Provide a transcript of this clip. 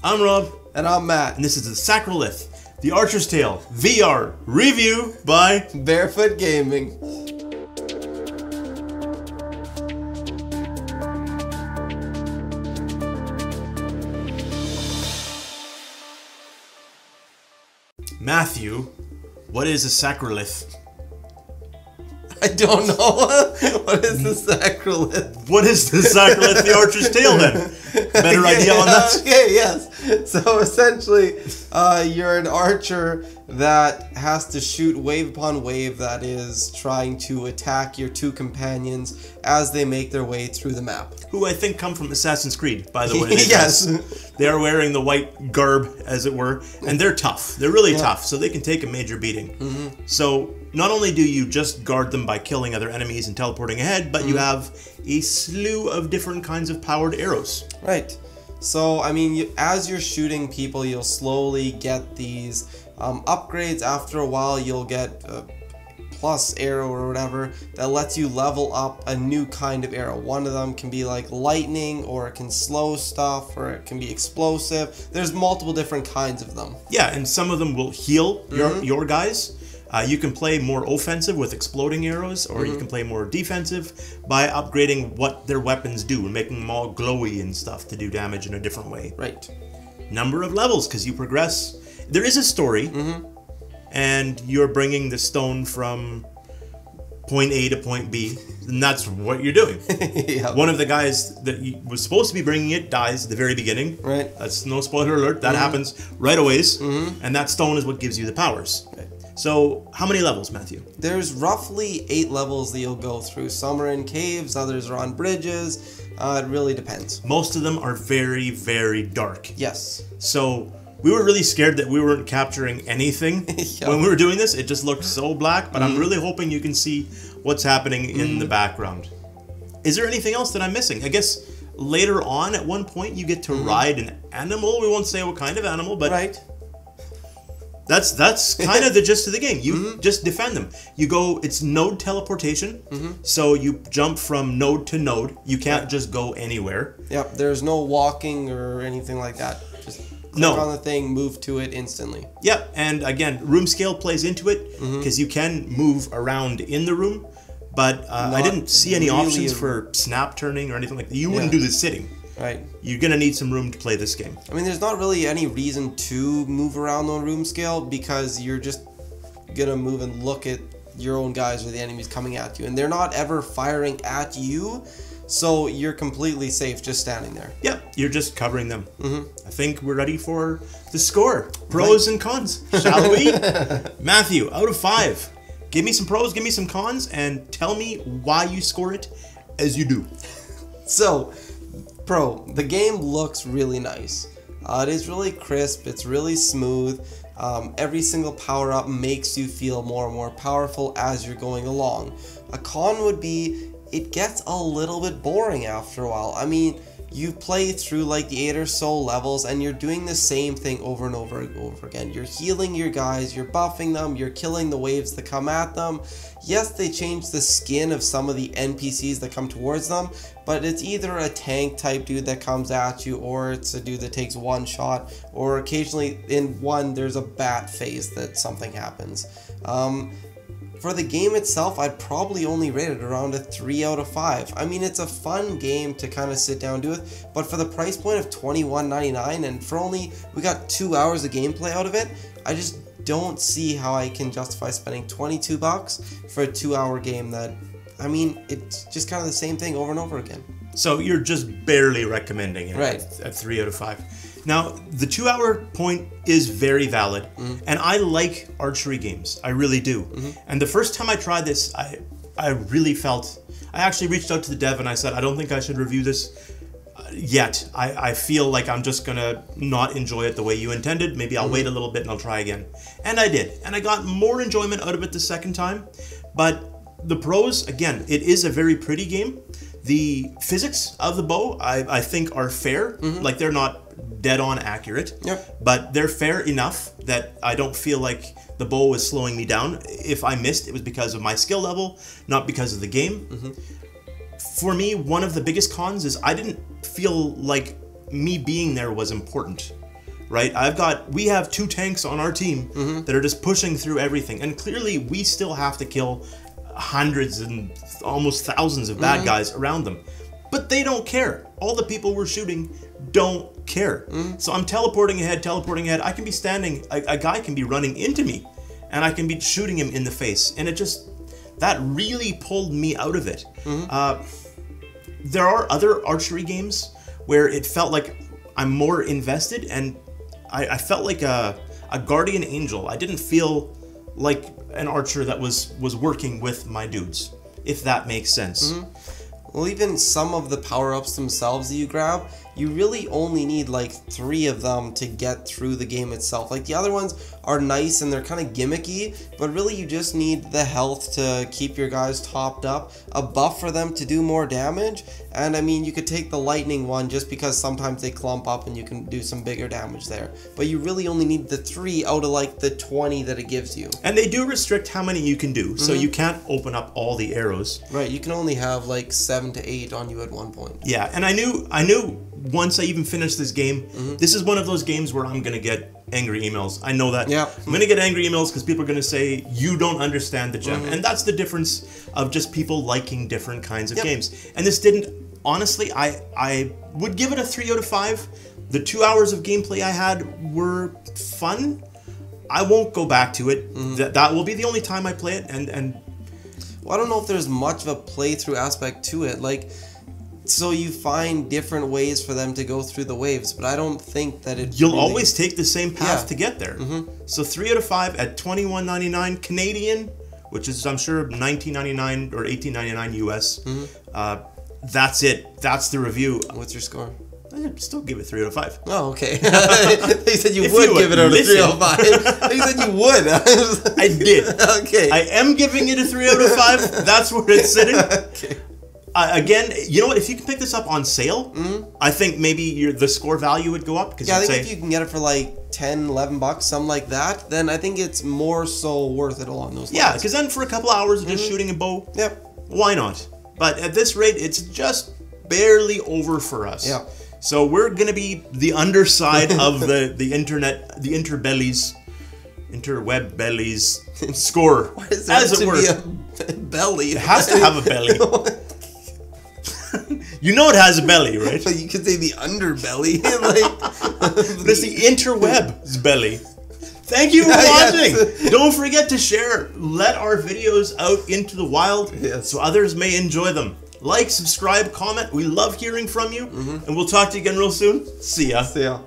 I'm Rob. And I'm Matt. And this is the Sacralith, the Archer's Tale VR review by Barefoot Gaming. Matthew. What is a Sacralith? I don't know. What is the Sacralith? What is the Sacralith, the Archer's Tale then? Better idea on that? Okay, yes. So essentially, you're an archer that has to shoot wave upon wave that is trying to attack your two companions as they make their way through the map. Who I think come from Assassin's Creed, by the way. Yes. They are wearing the white garb, as it were, and they're tough. They're really tough, so they can take a major beating. Mm-hmm. So not only do you just guard them by killing other enemies and teleporting ahead, but you have a slew of different kinds of powered arrows. Right. So, I mean, as you're shooting people, you'll slowly get these upgrades. After a while, you'll get a plus arrow or whatever that lets you level up a new kind of arrow. One of them can be like lightning, or it can slow stuff, or it can be explosive. There's multiple different kinds of them. Yeah, and some of them will heal your guys. You can play more offensive with exploding arrows, or you can play more defensive by upgrading what their weapons do and making them all glowy and stuff to do damage in a different way. Right. Number of levels, because you progress. There is a story, and you're bringing the stone from point A to point B, and that's what you're doing. Yep. One of the guys that was supposed to be bringing it dies at the very beginning. Right. That's no spoiler alert. That happens right away, and that stone is what gives you the powers. Right. So, how many levels, Matthew? There's roughly 8 levels that you'll go through. Some are in caves, others are on bridges. It really depends. Most of them are very, very dark. Yes. So, we were really scared that we weren't capturing anything when we were doing this. It just looked so black, but I'm really hoping you can see what's happening in the background. Is there anything else that I'm missing? I guess later on, at one point, you get to ride an animal. We won't say what kind of animal, but... Right. That's kind of the gist of the game. You just defend them. You go, it's node teleportation, so you jump from node to node. You can't just go anywhere. Yep, there's no walking or anything like that. Just click on the thing, move to it instantly. Yep, and again, room scale plays into it, because you can move around in the room, but I didn't see any options for snap turning or anything like that. You wouldn't do the sitting. Right. You're going to need some room to play this game. I mean, there's not really any reason to move around on room scale, because you're just going to move and look at your own guys or the enemies coming at you. And they're not ever firing at you, so you're completely safe just standing there. Yep, you're just covering them. I think we're ready for the score. Pros and cons, shall we? Matthew, out of 5, give me some pros, give me some cons, and tell me why you score it as you do. So... Pro, the game looks really nice. It is really crisp, it's really smooth. Every single power-up makes you feel more and more powerful as you're going along. A con would be, it gets a little bit boring after a while. I mean, you play through like the 8 or so levels and you're doing the same thing over and over and over again. You're healing your guys, you're buffing them, you're killing the waves that come at them. Yes, they changed the skin of some of the NPCs that come towards them, but it's either a tank type dude that comes at you, or it's a dude that takes one shot, or occasionally in one there's a bat phase that something happens. For the game itself, I'd probably only rate it around a 3 out of 5. I mean, it's a fun game to kind of sit down and do it, but for the price point of $21.99, and for only, we got 2 hours of gameplay out of it, I just don't see how I can justify spending $22 for a 2-hour game that, I mean, it's just kind of the same thing over and over again. So you're just barely recommending it at 3 out of 5. Now, the 2-hour point is very valid, and I like archery games. I really do. And the first time I tried this, I really felt... I actually reached out to the dev and I said, I don't think I should review this yet. I feel like I'm just going to not enjoy it the way you intended. Maybe I'll wait a little bit and I'll try again. And I did. And I got more enjoyment out of it the second time. But the pros, again, it is a very pretty game. The physics of the bow, I think, are fair. Like, they're not dead-on accurate. But they're fair enough that I don't feel like the bow was slowing me down. If I missed, it was because of my skill level, not because of the game. For me, one of the biggest cons is I didn't feel like me being there was important. right? We have 2 tanks on our team that are just pushing through everything, and clearly we still have to kill hundreds and almost thousands of bad guys around them, but they don't care. All the people we're shooting don't care. So I'm teleporting ahead. I can be standing, a guy can be running into me, and I can be shooting him in the face, and that really pulled me out of it. There are other archery games where it felt like I'm more invested, and I felt like a guardian angel. I didn't feel like an archer that was working with my dudes, if that makes sense. Well, even some of the power-ups themselves that you grab, you really only need like 3 of them to get through the game itself. Like the other ones are nice and they're kind of gimmicky, but really you just need the health to keep your guys topped up, a buff for them to do more damage, and I mean you could take the lightning one just because sometimes they clump up and you can do some bigger damage there. But you really only need the 3 out of like the 20 that it gives you. And they do restrict how many you can do, so you can't open up all the arrows. Right, you can only have like 7 to 8 on you at one point. Yeah, and I knew once I even finished this game, this is one of those games where I'm gonna get angry emails. I know that. Yeah. I'm gonna get angry emails because people are gonna say you don't understand the gem, and that's the difference of just people liking different kinds of games. And this didn't. Honestly, I would give it a 3 out of 5. The 2 hours of gameplay I had were fun. I won't go back to it. That will be the only time I play it. And well, I don't know if there's much of a playthrough aspect to it. Like, so you find different ways for them to go through the waves, but I don't think that it. You'll always take the same path to get there. So 3 out of 5 at $21.99 Canadian, which is I'm sure $19.99 or $18.99 US. That's it. That's the review. What's your score? I'd still give it 3 out of 5. Oh, okay. They said you would give it out of 3 out of 5. They said you would. I did. Okay. I am giving it a 3 out of 5. That's where it's sitting. Okay. Again, you know what? If you can pick this up on sale, I think maybe the score value would go up. Yeah, I think if you can get it for like 10, 11 bucks, something like that, then I think it's more so worth it along those lines. Yeah, because then for a couple hours of just shooting a bow, why not? But at this rate, it's just barely over for us. Yeah. So we're gonna be the underside of the internet, the interweb bellies score. Why does there have to be a belly? It has to have a belly. You know it has a belly, right? But you could say the underbelly. Like, it's the interweb's belly. Thank you for watching. Don't forget to share. Let our videos out into the wild so others may enjoy them. Like, subscribe, comment. We love hearing from you. And we'll talk to you again real soon. See ya. See ya.